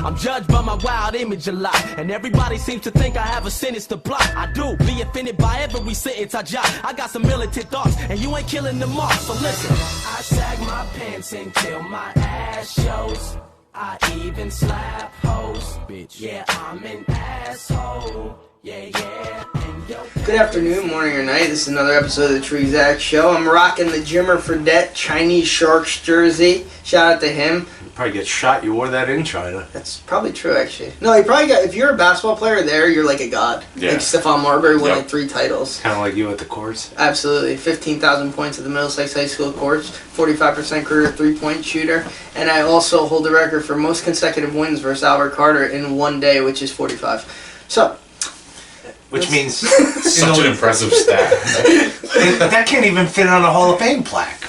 I'm judged by my wild image a lot, and everybody seems to think I have a sentence to block. I do, be offended by every sentence I jot. I got some militant thoughts, and you ain't killing them off, so listen. I sag my pants until my ass shows. I even slap hoes, bitch. Yeah, I'm an asshole. Yeah. And yo. Good afternoon, morning, or night. This is another episode of the TruExact show. I'm rocking the Jimmer Fredette Chinese Sharks jersey. Shout out to him. You probably get shot. You wore that in China. That's probably true, actually. No, he probably got. If you're a basketball player there, you're like a god. Yeah. Like Stephon Marbury won like 3 titles. Kind of like you at the courts. Absolutely. 15,000 points at the Middlesex High School courts. 45% career 3-point shooter. And I also hold the record for most consecutive wins versus Albert Carter in one day, which is 45. So. Which means such an impressive stat. That can't even fit on a Hall of Fame plaque.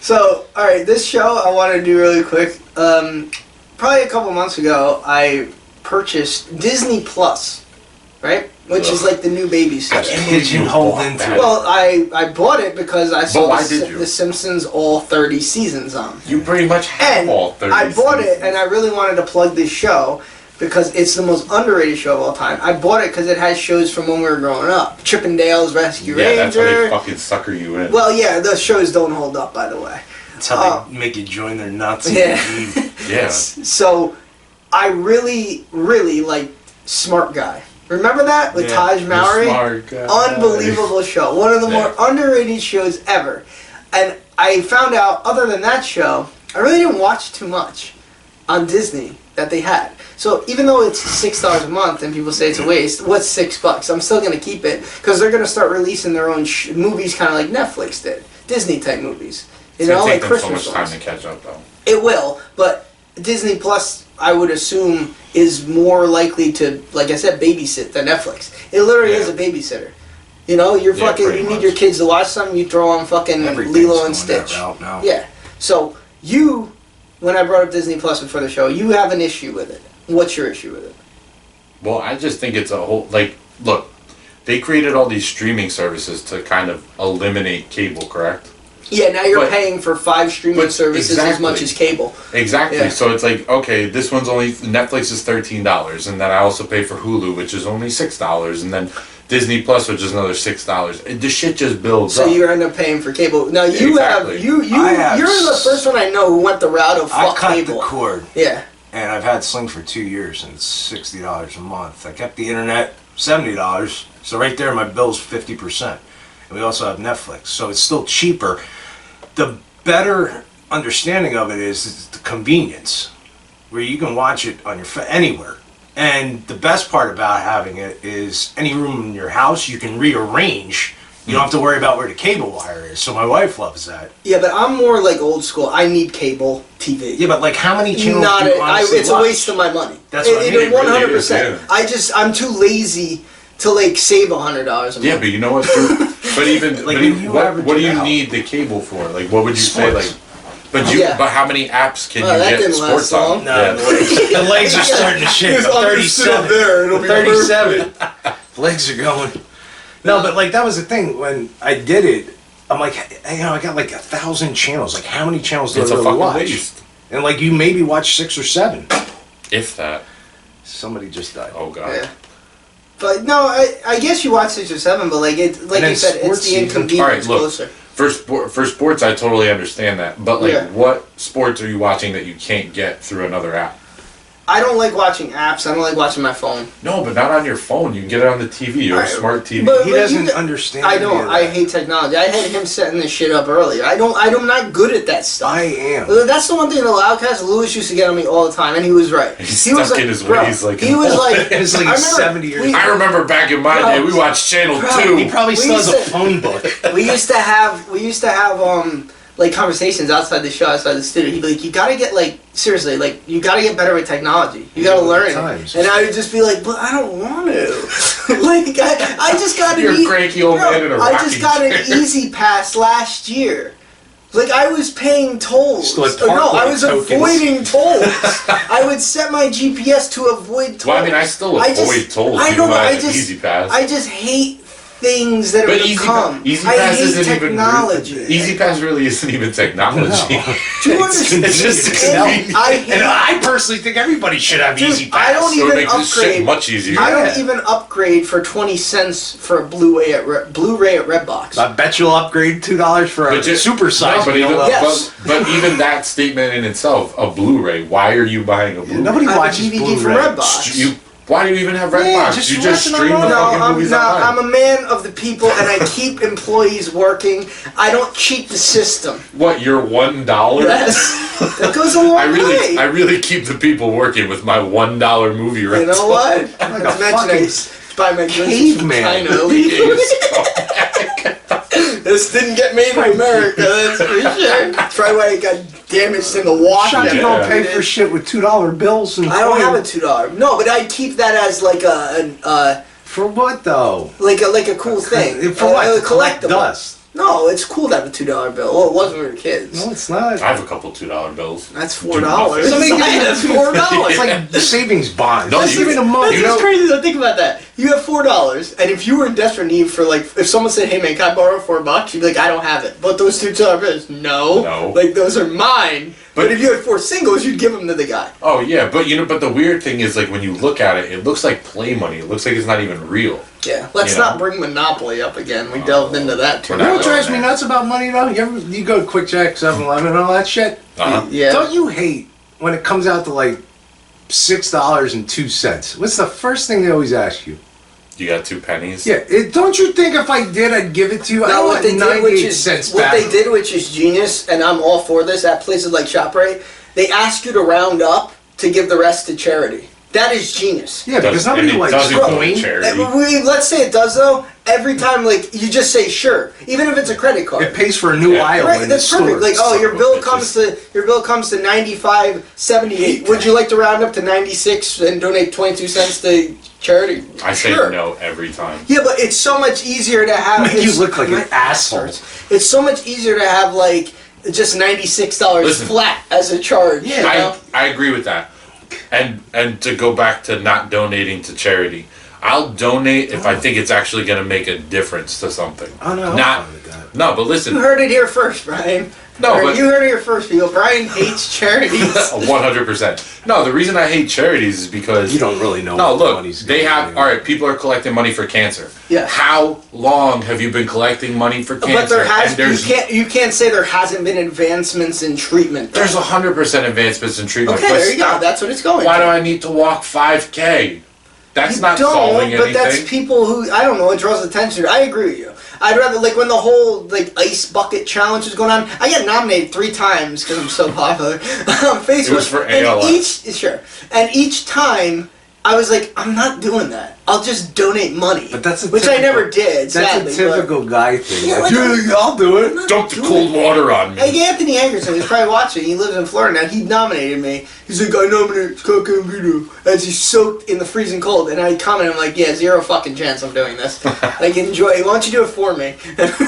So, alright, this show I want to do really quick. Probably a couple months ago, I purchased Disney Plus, right? Which is like the new babysitter. Pigeonholed into it. Well, I bought it because I saw why did you? The Simpsons all 30 seasons on. You pretty much have And all 30 I bought it, seasons. and I really wanted to plug this show because it's the most underrated show of all time. I bought it because it has shows from when we were growing up. Chippendales Rescue Yeah, that's how Ranger. they fucking sucker you in. Well, yeah, those shows don't hold up, by the way. That's how they make you join their Nazi Yeah. regime. Yeah. So, I really, really like Smart Guy. Remember that with Yeah, Taj Mowry? Smart Guy. Unbelievable show. One of the more underrated shows ever. And I found out, other than that show, I really didn't watch too much on Disney that they had. So even though it's $6 a month and people say it's a waste, what's $6? I'm still going to keep it because they're going to start releasing their own movies kind of like Netflix did. Disney type movies. You It's know, gonna like take them so Christmas much time ones. to catch up, though. It will, but Disney Plus, I would assume, is more likely to, like I said, babysit than Netflix. It literally is a babysitter. You know, you're Yeah, fucking. pretty You need much. your kids to watch something. You throw on fucking Everything's Lilo and going that Stitch. route now. Yeah. So you, when I brought up Disney Plus before the show, you have an issue with it. What's your issue with it? Well, I just think it's a whole, like, look, they created all these streaming services to kind of eliminate cable, correct? Yeah. Now you're But- paying for 5 streaming but services as much exactly. as cable. Exactly. Yeah. So it's like, okay, this one's only, Netflix is $13, and then I also pay for Hulu, which is only $6, and then Disney Plus, which is another $6. The shit just builds So up. you end up paying for cable. Now you Exactly. have you I have you're the first one I know who went the route of I fuck cut cable. the cord, Yeah. and I've had Sling for 2 years, and it's $60 a month. I kept the internet, $70, so right there my bill's 50%. And we also have Netflix, so it's still cheaper. The better understanding of it is the convenience, where you can watch it on your anywhere. And the best part about having it is any room in your house you can rearrange. You don't have to worry about where the cable wire is. So my wife loves that. Yeah, but I'm more like old school. I need cable TV. Yeah, but like how many channels Not do you it. honestly It's a watch? waste of my money. That's what I mean. It really is, 100%. yeah. I'm too lazy to like save $100 a month. Yeah, but you know what? Too? But even Like, but when you average what do it you out. need the cable for? Like, what would you say? Sports. Like, but you Yeah. but how many apps can Well, you that get didn't sports last long. on? No, Yeah. the legs are starting to shake. Just I'm understood 37. there, it'll be 37. Legs are going. No, but like that was the thing when I did it. I'm like, hey, I got like 1,000 channels. Like, how many channels do It's I a really fucking watch? waste. And like, you maybe watch 6 or 7. If that. Somebody just died. Oh god. Yeah. But no, I guess you watch 6 or 7, but like it, like And you then said, it's sports the season. inconvenience Alright, look. closer. For sports, I totally understand that. But like, Yeah. what sports are you watching that you can't get through another app? I don't like watching apps. I don't like watching my phone. No, but not on your phone. You can get it on the TV or a Alright, smart TV. but- He doesn't understand. I any don't. of I that. hate technology. I had him setting this shit up earlier. I'm not good at that stuff. I am. That's the one thing in the Loudcast, Lewis used to get on me all the time, and he was right. He's he was stuck like, in his bro, ways like he an was old like, It's like I remember 70 years we- I remember back in my day, we watched Channel Bro, 2. He probably We still has a used to- phone book. we used to have like conversations outside the show, outside the studio. He'd be like, you gotta get like, seriously, like, you gotta get better with technology. You gotta Yeah, learn it. times. And I would just be like, but I don't want to. like, I just got You're an a cranky old man in a I just rocking got an chair. easy pass last year. Like, I was paying tolls. Still like Or no, I parkway was tokens. avoiding tolls. I would set my GPS to avoid tolls. Well, I mean, I still avoid tolls I even know, when I I have an just, Easy Pass. I just hate things that But have come. Easy I Pass hate isn't technology. even Easy Pass really isn't even technology. Do you understand? It's just And I hate and I personally think everybody should have Dude, Easy Pass. I don't So it even makes this shit upgrade. much easier. I don't Yeah. even upgrade for 20 cents for a Blu-ray at Redbox. I bet you'll upgrade $2 for a super size. No, but, even, Yes. but even that statement in itself, a Blu-ray. Why are you buying a Blu-ray? Nobody I have a watches DVD from Blu-ray. Redbox. Why do you even have Redbox? Yeah, just you just listen stream the online. fucking movies I'm online. a man of the people, and I keep employees working. I don't cheat the system. What? You're $1? Yes, that goes a long I way. really keep the people working with my $1 movie You rental. know what? Like Not a to mention I fucking buy my goods from caveman. China You illegally. scumbag. This didn't get made in America, that's for sure. That's probably why it got damaged in the wash. Shut, you Yeah. don't pay for shit with $2 bills and I don't have a coins. $2. No, but I keep that as like For what though? like a cool thing. For what? A To collect collectible. dust. No, it's cool to have a $2 bill. Well, it wasn't when we were kids. No, it's not. I have a couple $2 bills. That's Do $4. nothing. Somebody give me That's the $4. It's like savings bonds. No, Just you- give me the money. That's what's crazy though. Think about that. You have $4, and if you were in desperate need for like, if someone said, "Hey man, can I borrow $4?" You'd be like, "I don't have it." But those $2 bills, no. Like those are mine. But if you had 4 singles, you'd give them to the guy. Oh yeah, but but the weird thing is like when you look at it, it looks like play money. It looks like it's not even real. Yeah. Let's You know? not bring Monopoly up again. We delved into that too We're You know not what much. drives me nuts about money though? You go to Quick Check, 7-Eleven, and all that shit. Uh-huh. Yeah. Don't you hate when it comes out to like $6.02? What's the first thing they always ask you? You got 2 pennies. Yeah, don't you think if I did, I'd give it to you? I Now, want 98 cents back. what they did, which is genius, and I'm all for this at places like ShopRite, they ask you to round up to give the rest to charity. That is genius. Yeah, because nobody and it likes doesn't go to coin. charity. Let's say it does though. Every time, like you just say sure, even if it's a credit card. It pays for a new Yeah. aisle Right, in the that's store. perfect. Like, oh, Son your of a bill bitches. comes to $95.78. Would you like to round up to 96 and donate 22 cents to charity? I say Sure. no every time. Yeah, but it's so much easier to have. Make you it's- look like an my asshole. bastards. It's so much easier to have like just $96 Listen. flat as a charge. Yeah, you know? I agree with that. And to go back to not donating to charity, I'll donate if I think it's actually going to make a difference to something. Oh, no, I'm Not fine with that. no, but You listen, heard it here first, Brian. No, but- you heard it here first, people. Brian hates charities. 100%. No, the reason I hate charities is because You don't really know No, what the look, money's they going have. anyway. All right, people are collecting money for cancer. Yeah. How long have you been collecting money for cancer? But there has And you can't say there hasn't been advancements in treatment. though. there's 100% advancements in treatment. Okay, but there you go. stop. That's what it's going. Why to. do I need to walk 5K? That's You not don't, solving but anything. that's people who I don't know. It draws attention. I agree with you. I'd rather like when the whole like ice bucket challenge was going on. I got nominated 3 times because I'm so popular on Facebook. It was for and ALS. each time I was like, I'm not doing that. I'll just donate money. But that's a which I typical- never did. That's sadly, a typical guy thing. Yeah, Like, like- "Yeah, I'll do it. Dump the cold water on me. Like Anthony Anderson, he's probably watching. He lives in Florida now. He nominated me. He's like, I nominated Scott Gambino as he's soaked in the freezing cold. And I commented, I'm like, yeah, 0 fucking chance I'm doing this. Like, enjoy. Why don't you do it for me?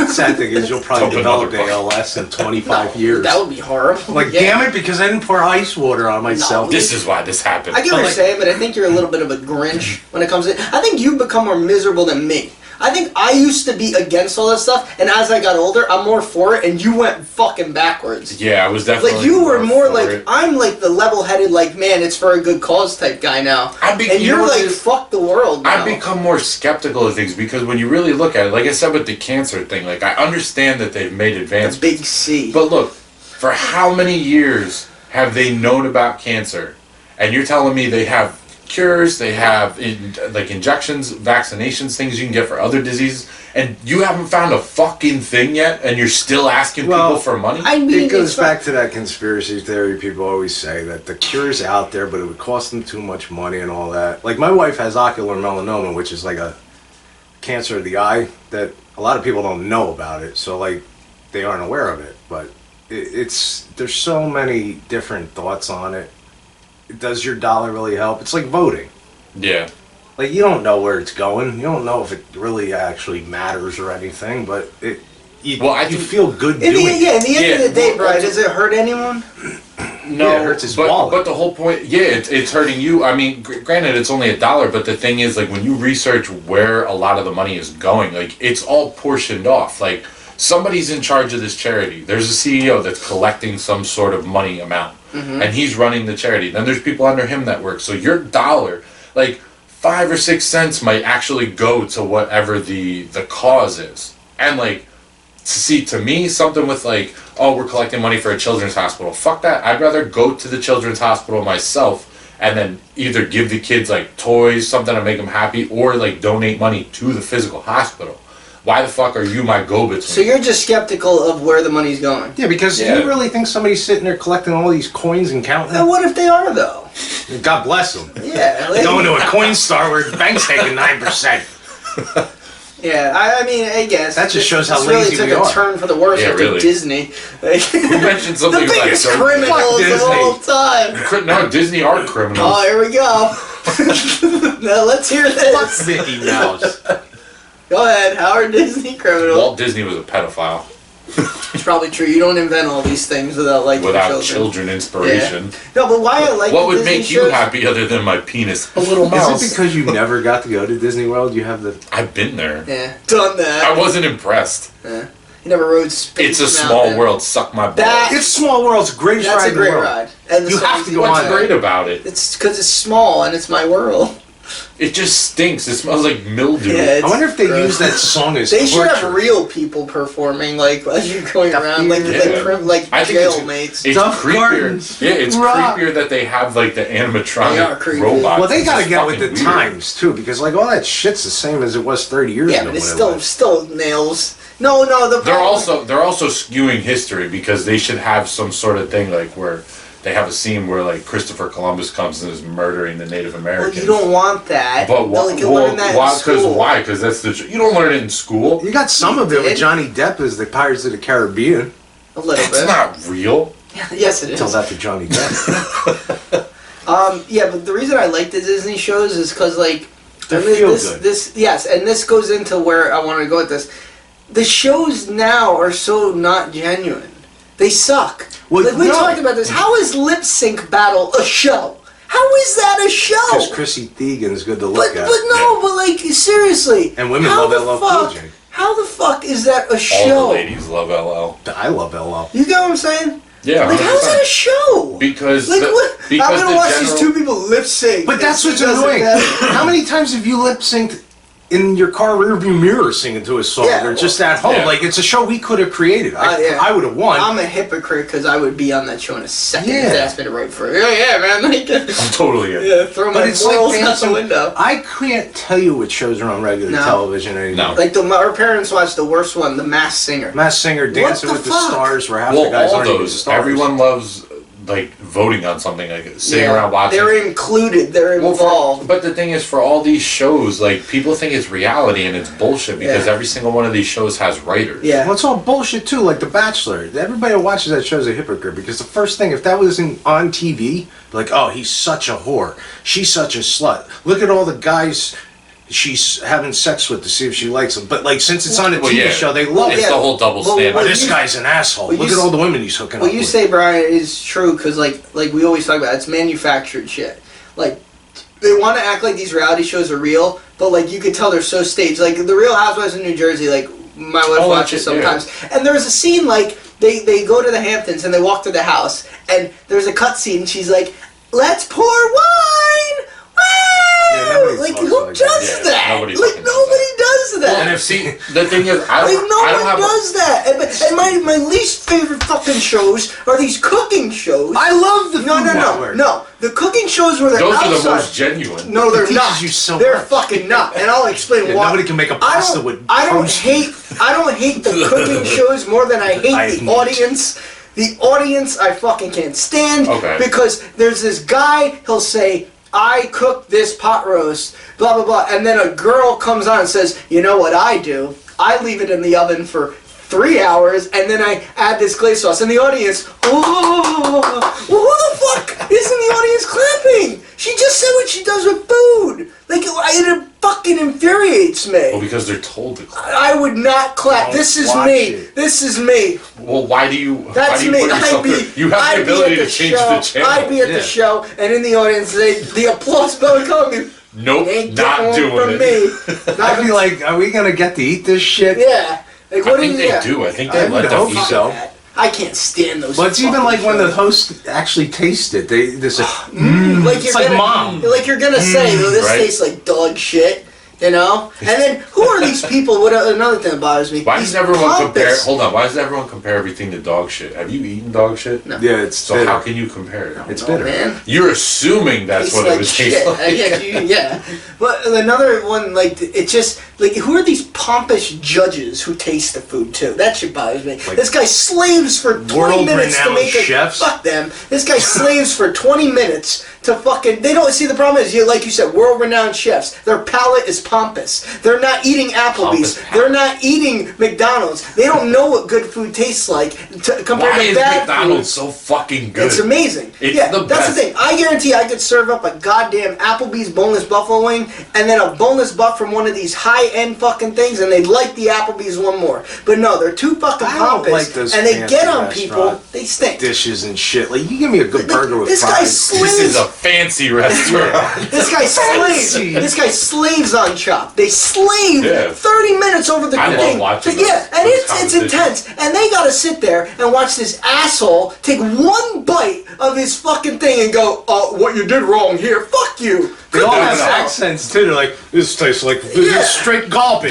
Sad thing is, you'll probably Dump develop another ALS in 25 years. That would be horrible. Like, Yeah. damn it, because I didn't pour ice water on myself. This is why this happened. I get what you're Like- saying, but I think you're a little bit of a Grinch when it comes to. I think you've become more miserable than me. I think I used to be against all that stuff, and as I got older, I'm more for it, and you went fucking backwards. Yeah, I was definitely. Like you were more for like it. I'm like the level-headed, like man, it's for a good cause type guy now. And you know you're what like it is? fuck the world now. I've become more skeptical of things because when you really look at it, like I said with the cancer thing, like I understand that they've made the advancements. big C. But look, for how many years have they known about cancer? And you're telling me they have cures, they have like injections, vaccinations, things you can get for other diseases, and you haven't found a fucking thing yet, and you're still asking Well, people for money? I mean, It goes it's back to that conspiracy theory people always say that the cure's out there, but it would cost them too much money and all that. Like my wife has ocular melanoma, which is like a cancer of the eye that a lot of people don't know about it, so like they aren't aware of it. But it's there's so many different thoughts on it. Does your dollar really help? It's like voting. Yeah. Like you don't know where it's going. You don't know if it really actually matters or anything, but you Well, I you think- feel good in doing it. the end Yeah, of the day, well, Brian, that's- does it hurt anyone? No, Yeah, it hurts his but, wallet. but the whole point, yeah, it's hurting you. I mean, granted, it's only $1, but the thing is, like, when you research where a lot of the money is going, like, it's all portioned off. Like, somebody's in charge of this charity. There's a CEO that's collecting some sort of money amount, and he's running the charity. Then there's people under him that work. So your dollar, like, 5 or 6 cents might actually go to whatever the cause is. And, like, see, to me, something with like, oh, we're collecting money for a children's hospital. Fuck that. I'd rather go to the children's hospital myself and then either give the kids like toys, something to make them happy, or like donate money to the physical hospital. Why the fuck are you my go-between? So you're just skeptical of where the money's going. Yeah, because Yeah. you really think somebody's sitting there collecting all these coins and counting And them? what if they are though? God bless them. Yeah. Like, Going to a coin store where the bank's taking 9%. yeah. I mean, I guess That just shows how this lazy really we took are. a turn for the worse Yeah, after really. Disney. Like, You mentioned something the biggest like criminals of Disney. all time. No, Disney are criminals. Oh, here we go. Now let's hear this. Mickey Mouse. Go ahead. How are Disney criminals? Walt Disney was a pedophile It's probably true. You don't invent all these things without like without children inspiration. No, but why I like What the would Disney make you shows- happy other than my penis? A little Is mouse. it because you never got to go to Disney World? You have the... I've been there. Yeah, done that. I wasn't impressed. Yeah. You never rode Space It's a Mountain. small world. Suck my balls. That- It's Small World's greatest That's ride a in the great world. ride. And the You have songs to go What's on great about it? It's because it's small and it's my world. It just stinks. It smells like mildew. Yeah, I wonder if they gross. use that song as They should have torture. real people performing, like as you're going around, like Yeah. like I think jail it's- mates. It's Duff creepier. Gardens. Yeah, it's Rock. creepier that they have like the They are animatronic creepy. robots. Well, they It's got to just get with the fucking weird. times, too, because, like, all that shit's the same as it was 30 years Yeah, ago. but it's when it still was. nails. No, the They're problem- also skewing history because they should have some sort of thing like where they have a scene where like Christopher Columbus comes and is murdering the Native Well, Americans. you don't want that. But No, you can learn that in school. why? Because that's you don't learn it in school. You got some of it did. with Johnny Depp as the Pirates of the Caribbean. A little It's bit. not real. Yes, it is. Tell that to Johnny Depp. Yeah, but the reason I like the Disney shows is because, like, They I mean, feel this, good. this, yes, and this goes into where I wanted to go with this. The shows now are so not genuine. They suck. Well, like, we no. talked about this. How is Lip Sync Battle a show? How is that a show? Because Chrissy Teigen's good to look But at. no, but like seriously. And women how love the LL fuck- Cool J. How the fuck is that a All show? the ladies love LL. I love LL. You get what I'm saying? Yeah, Like, how's that a 100%. show? Because Like the, what? because I'm gonna the watch general, these two people lip sync. But that's what's It doesn't annoying. matter. How many times have you lip synced in your car rearview mirror singing to a song Yeah, or just at home? yeah. Like, it's a show we could have created. Yeah. I would have won. I'm a hypocrite because I would be on that show in a second. Yeah. If asked me to write for it. Yeah, man. Like, I'm totally in. yeah, throw my But it's morals like out the dancing. window. I can't tell you what shows are on regular No. television anymore. No. Like our parents watched the worst one, The Masked Singer. Masked Singer, Dancing the with the fuck? Stars, where half Well, the guys all aren't even those. stars. Everyone loves like voting on something, like sitting Yeah. around watching. They're included. They're Well, involved. but the thing is, for all these shows, like people think it's reality and it's bullshit because Yeah. every single one of these shows has writers. Yeah. Well, it's all bullshit too. Like The Bachelor, everybody who watches that show is a hypocrite because the first thing, if that wasn't on TV, like, oh, he's such a whore, she's such a slut. Look at all the guys she's having sex with to see if she likes them. But like, since it's on a Well, TV yeah. show, they love It's it. Yeah. the whole double Well, standard. Oh, well, this you- guy's an asshole. well, Look you at all s- the women he's hooking What up you with. say, Brian, is true because like we always talk about, it's manufactured shit. Like they want to act like these reality shows are real, but like you could tell they're so staged. Like the Real Housewives of New Jersey, like my wife Oh, watches that's it, yeah. sometimes, and there's a scene like they go to the Hamptons and they walk to the house, and there's a cut scene. And she's like, "Let's pour wine." Yeah, nobody Like talks who like does that. that? Yeah, nobody Like fucking does nobody does that. And if see, the thing is, I Like don't, no I don't one have. does that. And my least favorite fucking shows are these cooking shows. I love the No, Food no, no, Network. no. The cooking shows where they're Those are the outside. most genuine. No, they're It teaches not. you so they're much. fucking not, and I'll explain Yeah, why. nobody can make a pasta with I don't toast. hate the cooking shows more than I hate I the hate- audience. The audience I fucking can't stand Okay. because there's this guy. He'll say, "I cooked this pot roast," blah blah blah, and then a girl comes on and says, "You know what I do? I leave it in the oven for 3 hours, and then I add this glaze sauce." And the audience, oh, well, who the fuck is in the audience clapping? She just said what she does with food. Like, it fucking infuriates it's me. Well, because they're told to clap. I would not clap. This is watch me. it. This is me. Well, why do you? That's why do you me. put yourself through- You have the ability to change the channel. I'd be at the show, and in the audience, the applause bell would come. Nope, Ain't not getting one doing from it. me. I'd be like, are we gonna get to eat this shit? Yeah. Like, what I think they yeah. do. I think I they let would them hope eat so. it. I can't stand those. But it's even fucking like when the shows. host actually tastes it, there's a Like it's like mom. Like you're gonna say, oh, this right? tastes like dog shit, you know? And then who are these people? What another thing that bothers me? Why These does everyone compare? pompous- Hold on. Why does everyone compare everything to dog shit? Have you eaten dog shit? No. Yeah, it's So bitter. how can you compare it? It's Oh, bitter. man. You're assuming that's Tastes what like it would shit. taste like. Yeah. But another one, like, it just, like, who are these pompous judges who taste the food too? That shit bothers me. Like This guy slaves for 20 minutes to world-renowned make chefs? Fuck them. This guy slaves for 20 minutes to fucking. They don't see the problem is, like you said, world-renowned chefs. Their palate is pompous. They're not eating Applebee's. Pompous They're not eating McDonald's. They don't know what good food tastes like compared Why to is bad McDonald's food. so fucking good? It's amazing. It's yeah, the that's best. the thing. I guarantee I could serve up a goddamn Applebee's boneless buffalo wing and then a boneless butt from one of these high-end fucking things, and they'd like the Applebee's one more. But no, they're too fucking I don't pompous, like those and they fancy get on people. restaurant They stink. dishes and shit. Like, you give me a good burger with This guy fries. slaves. This is a fancy restaurant. This guy slaves. Fancy. This guy slaves on Chopped. They slave Yeah. 30 minutes over the I love thing. watching Yeah, those- and those it's competitions. intense. And they gotta sit there and watch this asshole take one bite of his fucking thing and go, "Oh, what you did wrong here? Fuck you." They all Cook have yourself. accents too. They're like, this tastes like this Yeah. is straight garbage.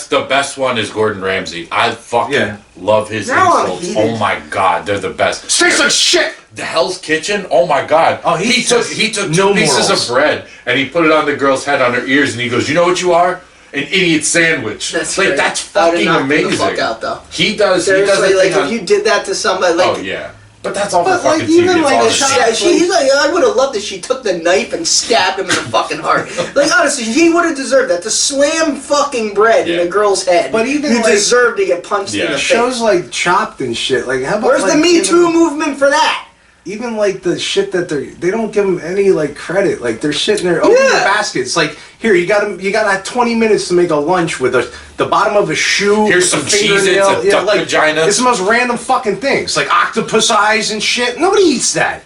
The best one is Gordon Ramsay. I fucking Yeah. love his Now I'm insults. heated. Oh my god, they're the best. Tastes like shit. The Hell's Kitchen. Oh my god. Oh, he took no two pieces morals. of bread and he put it on the girl's head on her ears and he goes, "You know what you are? An idiot sandwich." That's like great. that's I would've fucking knocked him the amazing. fuck out, though. He does. Seriously, he does like thing if you did that to somebody, like oh yeah. But that's all for But, like, fucking even TV. It's like all a the shot- shit. He's like, I would have loved if she took the knife and stabbed him in the fucking heart. Like, honestly, he would have deserved that. To slam fucking bread in Yeah. a girl's head. But even, you like, deserve to get punched in Yeah. the Shows face. like Chopped and shit. Like, how about Where's like, the Me even- Too movement for that? Even like the shit that they don't give them any like credit. Like they're sitting there opening the Yeah. baskets. Like, here you got 20 minutes to make a lunch with the bottom of a shoe. Here's some fingernail. Cheez-Its, a duck vagina. It's the most random fucking things. Like octopus eyes and shit. Nobody eats that.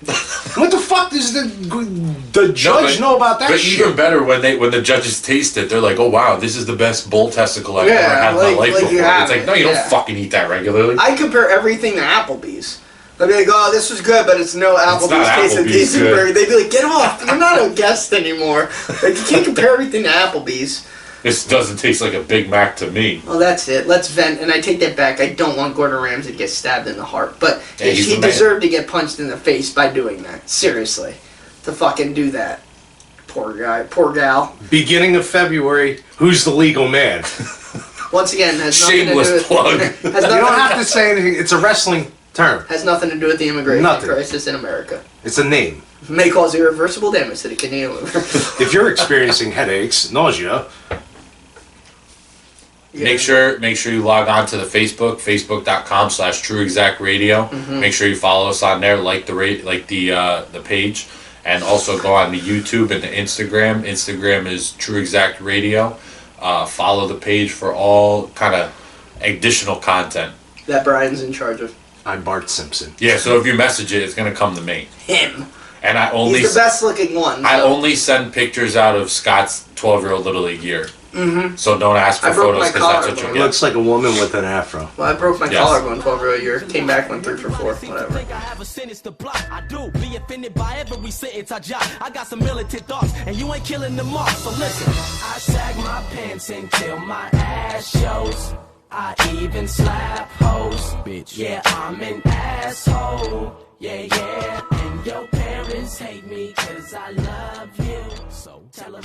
What the fuck does the judge know about that But shit? even better when the judges taste it, they're like, "Oh wow, this is the best bull testicle I've Yeah, ever had in my like- life like before." you have It's like, it, no, you yeah. don't fucking eat that regularly. I compare everything to Applebee's. They'd be like, oh, this was good, but it's no Applebee's not taste of Applebee's decent good. burger. They'd be like, get off. You're not a guest anymore. Like, you can't compare everything to Applebee's. This doesn't taste like a Big Mac to me. Well, that's it. Let's vent, and I take that back. I don't want Gordon Ramsay to get stabbed in the heart, but Yeah, he he's the man. deserved to get punched in the face by doing that. Seriously, to fucking do that. Poor guy, poor gal. Beginning of February, who's the legal man? Once again, has nothing Shameless to do with plug. has You nothing, don't have to say anything. It's a wrestling term. has nothing to do with the immigration Nothing. crisis in America. It's a name. May cause irreversible damage to the Canadian liver. If you're experiencing headaches, nausea, Make sure you log on to the facebook.com/TruExactRadio. Make sure you follow us on there, like the page, and also go on the YouTube and the Instagram. Instagram is TruExact Radio. Follow the page for all kind of additional content. that Brian's in charge of. I'm Bart Simpson. Yeah, so if you message it, it's gonna come to me, Him. and I only He's the best looking one. I so. only send pictures out of Scott's 12-year-old Little League year. Mm-hmm. So don't ask for I broke photos my because that's what collarbone. you'll It get. looks like a woman with an afro. Well, I broke my Yes. collarbone 12 year. Came back, went 3 for 4. Whatever. Think I have a sentence to block. I do be offended by every sentence I jot. I got some militant thoughts, and you ain't killing them off. So listen, I sag my pants until my ass shows. I even slap hoes. Bitch, yeah, I'm an asshole. Yeah, yeah. And your parents hate me 'cause I love you. So tell them.